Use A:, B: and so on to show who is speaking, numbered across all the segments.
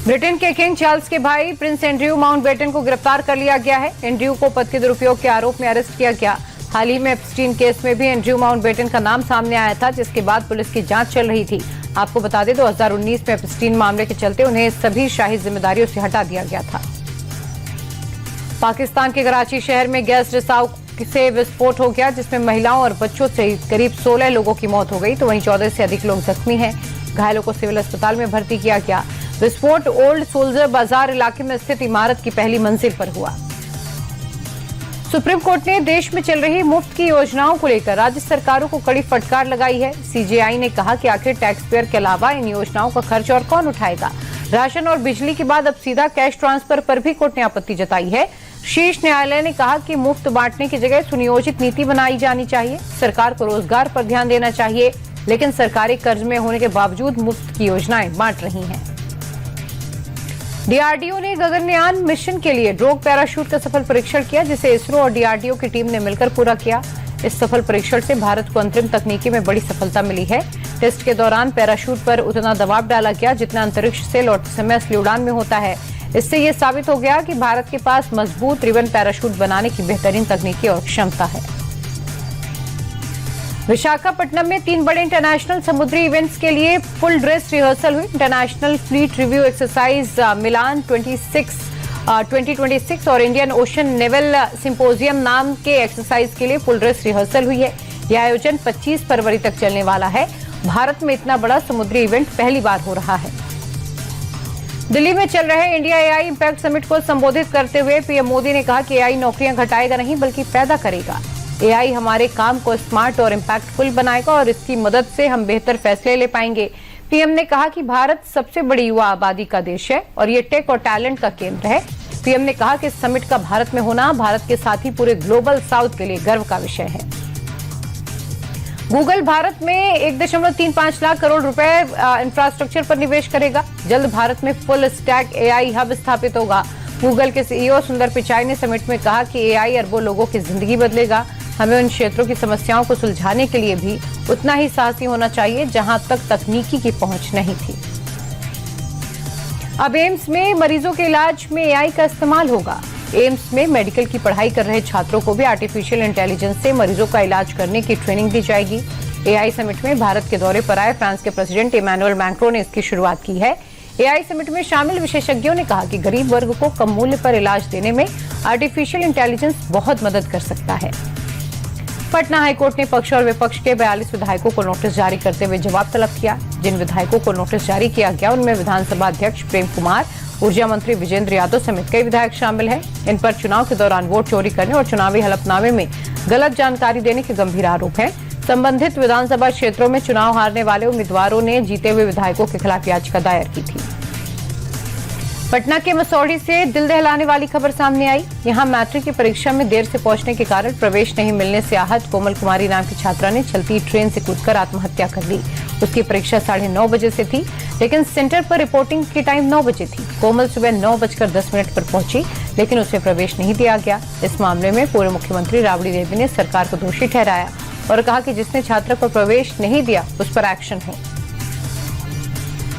A: Britain के king Charles के भाई प्रिंस एंड्रयू माउंटबेटन को गिरफ्तार कर लिया गया है। एंड्रयू को पद के दुरुपयोग के आरोप में अरेस्ट किया गया। हाल ही में एप्स्टीन केस में भी एंड्रयू माउंटबेटन का नाम सामने आया था, जिसके बाद पुलिस की जांच चल रही थी। आपको बता दें 2019 में एप्स्टीन मामले के चलते उन्हें सभी शाही जिम्मेदारियों से हटा दिया गया था। पाकिस्तान के कराची शहर में गैस रिसाव से विस्फोट हो गया, जिसमें महिलाओं और बच्चों सहित करीब 16 लोगों की मौत हो गई, तो वहीं 14 से अधिक लोग जख्मी हैं। घायलों को सिविल अस्पताल में भर्ती किया गया। विस्फोट ओल्ड सोल्जर बाजार इलाके में स्थित इमारत की पहली मंजिल पर हुआ। सुप्रीम कोर्ट ने देश में चल रही मुफ्त की योजनाओं को लेकर राज्य सरकारों को कड़ी फटकार लगाई है। सीजेआई ने कहा कि आखिर टैक्स पेयर के अलावा इन योजनाओं का खर्च और कौन उठाएगा। राशन और बिजली के बाद अब सीधा कैश ट्रांसफर पर भी कोर्ट ने आपत्ति जताई है। शीर्ष न्यायालय ने कहा कि मुफ्त बांटने की जगह सुनियोजित नीति बनाई जानी चाहिए। सरकार को रोजगार पर ध्यान देना चाहिए, लेकिन सरकारी कर्ज में होने के बावजूद मुफ्त की योजनाएं बांट रही हैं। डीआरडीओ ने गगनयान मिशन के लिए ड्रोग पैराशूट का सफल परीक्षण किया, जिसे इसरो और डीआरडीओ की टीम ने मिलकर पूरा किया। इस सफल परीक्षण से भारत को अंतरिम तकनीकी में बड़ी सफलता मिली है। टेस्ट के दौरान पैराशूट पर उतना दबाव डाला गया जितना अंतरिक्ष से लौटते समय असली उड़ान में होता है। इससे ये साबित हो गया कि भारत के पास मजबूत रिबन पैराशूट बनाने की बेहतरीन तकनीकी और क्षमता है। विशाखापट्टनम में 3 बड़े इंटरनेशनल समुद्री इवेंट्स के लिए फुल ड्रेस रिहर्सल हुई। इंटरनेशनल फ्लीट रिव्यू एक्सरसाइज मिलान 2026 और इंडियन ओशन नेवल सिंपोजियम नाम के एक्सरसाइज के लिए फुल ड्रेस रिहर्सल हुई है। यह आयोजन 25 फरवरी तक चलने वाला है। भारत में इतना बड़ा समुद्री इवेंट पहली बार हो रहा है। दिल्ली में चल रहे इंडिया एआई इंपैक्ट समिट को संबोधित करते हुए पीएम मोदी ने कहा कि एआई नौकरियां घटाएगा नहीं बल्कि पैदा करेगा। एआई हमारे काम को स्मार्ट और इम्पैक्टफुल बनाएगा और इसकी मदद से हम बेहतर फैसले ले पाएंगे। पीएम ने कहा कि भारत सबसे बड़ी युवा आबादी का देश है और ये टेक और टैलेंट का केंद्र है। पीएम ने कहा कि इस समिट का भारत में होना भारत के साथ ही पूरे ग्लोबल साउथ के लिए गर्व का विषय है। गूगल भारत में 1.35 लाख करोड़ रुपए इंफ्रास्ट्रक्चर पर निवेश करेगा। जल्द भारत में फुल स्टैक एआई हब स्थापित होगा। गूगल के सीईओ सुंदर पिचाई ने समिट में कहा कि एआई अरबों लोगों की जिंदगी बदलेगा। हमें उन क्षेत्रों की समस्याओं को सुलझाने के लिए भी उतना ही साहसी होना चाहिए जहां तक तकनीकी की पहुंच नहीं थी। अब एम्स में मरीजों के इलाज में एआई का इस्तेमाल होगा। एम्स में मेडिकल की पढ़ाई कर रहे छात्रों को भी आर्टिफिशियल इंटेलिजेंस से मरीजों का इलाज करने की ट्रेनिंग दी जाएगी। एआई समिट में भारत के दौरे पर आए फ्रांस के प्रेसिडेंट इमैनुअल मैक्रो ने इसकी शुरुआत की है। एआई समिट में शामिल विशेषज्ञों ने कहा कि गरीब वर्ग को कम मूल्य पर इलाज देने में आर्टिफिशियल इंटेलिजेंस बहुत मदद कर सकता है। पटना हाईकोर्ट ने पक्ष और विपक्ष के 42 विधायकों को नोटिस जारी करते हुए जवाब तलब किया। जिन विधायकों को नोटिस जारी किया गया उनमें विधानसभा अध्यक्ष प्रेम कुमार, ऊर्जा मंत्री विजेंद्र यादव समेत कई विधायक शामिल हैं। इन पर चुनाव के दौरान वोट चोरी करने और चुनावी हलफनामे में गलत जानकारी देने के गंभीर आरोप हैं। संबंधित विधानसभा क्षेत्रों में चुनाव हारने वाले उम्मीदवारों ने जीते हुए विधायकों के खिलाफ याचिका दायर की थी। पटना के मसौढ़ी से दिल दहलाने वाली खबर सामने आई। यहां मैट्रिक की परीक्षा में देर से पहुंचने के कारण प्रवेश नहीं मिलने से आहत कोमल कुमारी नाम की छात्रा ने चलती ट्रेन से कूदकर आत्महत्या कर ली। उसकी परीक्षा 9:30 बजे से थी, लेकिन सेंटर पर रिपोर्टिंग की टाइम 9 बजे थी। कोमल सुबह 9:10 पर पहुंची, लेकिन उसे प्रवेश नहीं दिया गया। इस मामले में पूर्व मुख्यमंत्री राबड़ी देवी ने सरकार को दोषी ठहराया और कहा कि जिसने छात्रा को प्रवेश नहीं दिया उस पर एक्शन हो।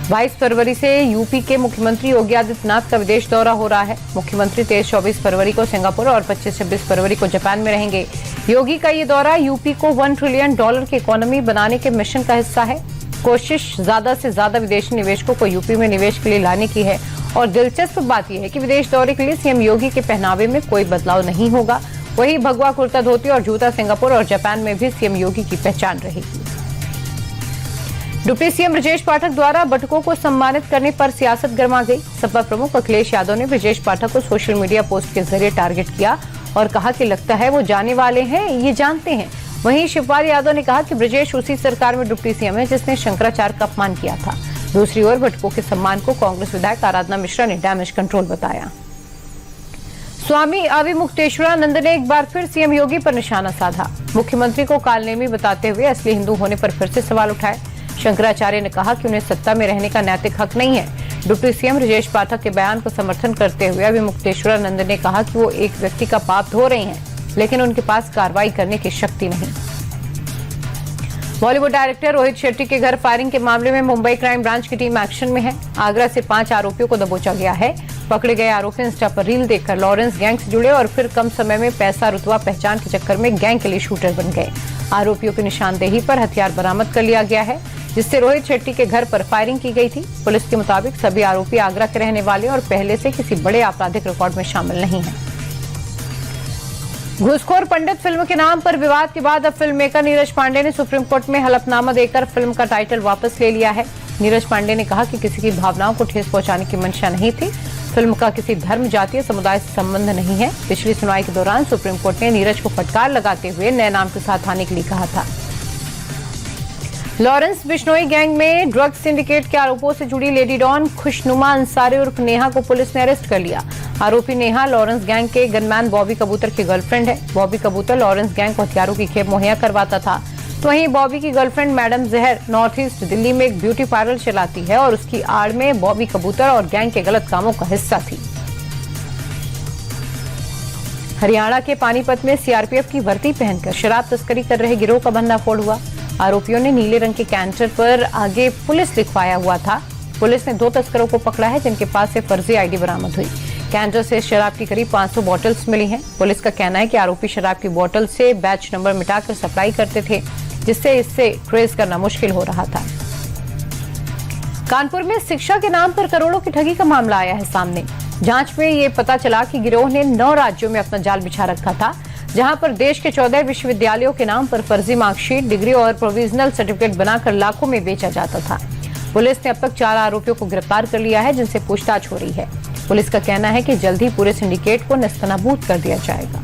A: 22 फरवरी से यूपी के मुख्यमंत्री योगी आदित्यनाथ का विदेश दौरा हो रहा है। मुख्यमंत्री 23-24 फरवरी को सिंगापुर और 25-26 फरवरी को जापान में रहेंगे। योगी का ये दौरा यूपी को $1 ट्रिलियन की इकोनॉमी बनाने के मिशन का हिस्सा है। कोशिश ज्यादा से ज्यादा विदेशी निवेशकों को यूपी में निवेश के लिए लाने की है और दिलचस्प बात यह है कि विदेश दौरे के लिए सीएम योगी के पहनावे में कोई बदलाव नहीं होगा। वही भगवा कुर्ता धोती और जूता सिंगापुर और जापान में भी सीएम योगी की पहचान रहेगी। डिप्टी सीएम ब्रजेश पाठक द्वारा बटुकों को सम्मानित करने पर सियासत गर्मा गई। सपा प्रमुख अखिलेश यादव ने ब्रजेश पाठक को सोशल मीडिया पोस्ट के जरिए टारगेट किया और कहा कि लगता है वो जाने वाले हैं, ये जानते हैं। वहीं शिवपाल यादव ने कहा कि ब्रजेश उसी सरकार में डिप्टी सीएम है जिसने शंकराचार्य का अपमान किया था। दूसरी ओर बटुकों के सम्मान को कांग्रेस विधायक आराधना मिश्रा ने डैमेज कंट्रोल बताया। स्वामी अविमुक्तेश्वरानंद ने एक बार फिर सीएम योगी पर निशाना साधा। मुख्यमंत्री को कालनेमी बताते हुए असली हिंदू होने पर फिर से सवाल उठाए। शंकराचार्य ने कहा कि उन्हें सत्ता में रहने का नैतिक हक नहीं है। डिप्टी सीएम ब्रजेश पाठक के बयान को समर्थन करते हुए अविमुक्तेश्वरानंद ने कहा कि वो एक व्यक्ति का पाप धो रहे हैं, लेकिन उनके पास कार्रवाई करने की शक्ति नहीं। बॉलीवुड डायरेक्टर रोहित शेट्टी के घर फायरिंग के मामले में मुंबई क्राइम ब्रांच की टीम एक्शन में है। आगरा से 5 आरोपियों को दबोचा गया है। पकड़े गए आरोपी इंस्टा पर रील देखकर लॉरेंस गैंग से जुड़े और फिर कम समय में पैसा रुतबा पहचान के चक्कर में गैंग के लिए शूटर बन गए। आरोपियों की निशानदेही पर हथियार बरामद कर लिया गया है, जिससे रोहित शेट्टी के घर पर फायरिंग की गई थी। पुलिस के मुताबिक सभी आरोपी आगरा के रहने वाले और पहले से किसी बड़े आपराधिक रिकॉर्ड में शामिल नहीं है। घूसखोर पंडित फिल्म के नाम पर विवाद के बाद अब फिल्म मेकर नीरज पांडे ने सुप्रीम कोर्ट में हलफनामा देकर फिल्म का टाइटल वापस ले लिया है। नीरज पांडे ने कहा कि किसी की भावनाओं को ठेस पहुंचाने की मंशा नहीं थी। फिल्म का किसी धर्म, जाति या समुदाय से संबंध नहीं है। पिछली सुनवाई के दौरान सुप्रीम कोर्ट ने नीरज को फटकार लगाते हुए नए नाम के साथ आने के लिए कहा था। लॉरेंस बिश्नोई गैंग में ड्रग सिंडिकेट के आरोपों से जुड़ी लेडी डॉन खुशनुमा अंसारी उर्फ नेहा को पुलिस ने अरेस्ट कर लिया। आरोपी नेहा लॉरेंस गैंग के गनमैन बॉबी कबूतर की गर्लफ्रेंड है। बॉबी कबूतर लॉरेंस गैंग को हथियारों की खेप मुहैया करवाता था। तो वहीं बॉबी की गर्लफ्रेंड मैडम जहर नॉर्थ ईस्ट दिल्ली में एक ब्यूटी पार्लर चलाती है और उसकी आड़ में बॉबी कबूतर और गैंग के गलत कामों का हिस्सा थी। हरियाणा के पानीपत में सीआरपीएफ की वर्दी पहनकर शराब तस्करी कर रहे गिरोह का भंडाफोड़ हुआ। आरोपियों ने नीले रंग के कैंटर पर आगे पुलिस लिखवाया हुआ था। पुलिस ने 2 तस्करों को पकड़ा है, जिनके पास से फर्जी आईडी बरामद हुई। कैंटर से शराब की करीब 500 बॉटल्स मिली हैं। पुलिस का कहना है कि आरोपी शराब की बोतल से बैच नंबर मिटाकर सप्लाई करते थे, जिससे इससे ट्रेस करना मुश्किल हो रहा था। कानपुर में शिक्षा के नाम पर करोड़ों की ठगी का मामला आया है सामने। जांच में ये पता चला कि गिरोह ने 9 राज्यों में अपना जाल बिछा रखा था, जहां पर देश के 14 विश्वविद्यालयों के नाम पर फर्जी मार्कशीट, डिग्री और प्रोविजनल सर्टिफिकेट बनाकर लाखों में बेचा जाता था। पुलिस ने अब तक 4 आरोपियों को गिरफ्तार कर लिया है, जिनसे पूछताछ हो रही है। पुलिस का कहना है कि जल्द ही पूरे सिंडिकेट को नेस्तनाबूद कर दिया जाएगा।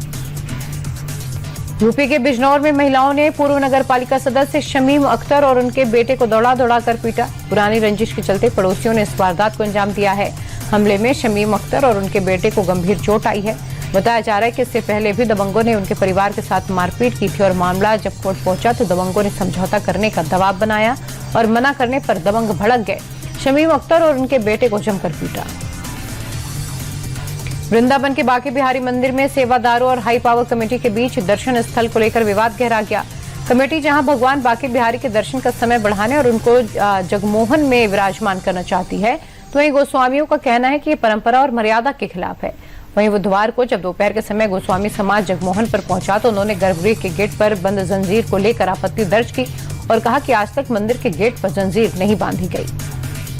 A: यूपी के बिजनौर में महिलाओं ने पूर्व नगर पालिका सदस्य शमीम अख्तर और उनके बेटे को दौड़ा कर पीटा। पुरानी रंजिश के चलते पड़ोसियों ने इस वारदात को अंजाम दिया है। हमले में शमीम अख्तर और उनके बेटे को गंभीर चोट आई है। बताया जा रहा है कि इससे पहले भी दबंगों ने उनके परिवार के साथ मारपीट की थी और मामला जब कोर्ट पहुंचा तो दबंगों ने समझौता करने का दबाव बनाया और मना करने पर दबंग भड़क गए। शमीम अख्तर और उनके बेटे को जमकर पीटा। वृंदावन के बांके बिहारी मंदिर में सेवादारों और हाई पावर कमेटी के बीच दर्शन स्थल को लेकर विवाद गहरा गया। कमेटी जहां भगवान बांके बिहारी के दर्शन का समय बढ़ाने और उनको जगमोहन में विराजमान करना चाहती है, तो वहीं गोस्वामियों का कहना है कि ये परंपरा और मर्यादा के खिलाफ है। वहीं बुधवार को जब दोपहर के समय गोस्वामी समाज जगमोहन पर पहुंचा तो उन्होंने गर्भगृह के गेट पर बंद जंजीर को लेकर आपत्ति दर्ज की और कहा कि आज तक मंदिर के गेट पर जंजीर नहीं बांधी गई।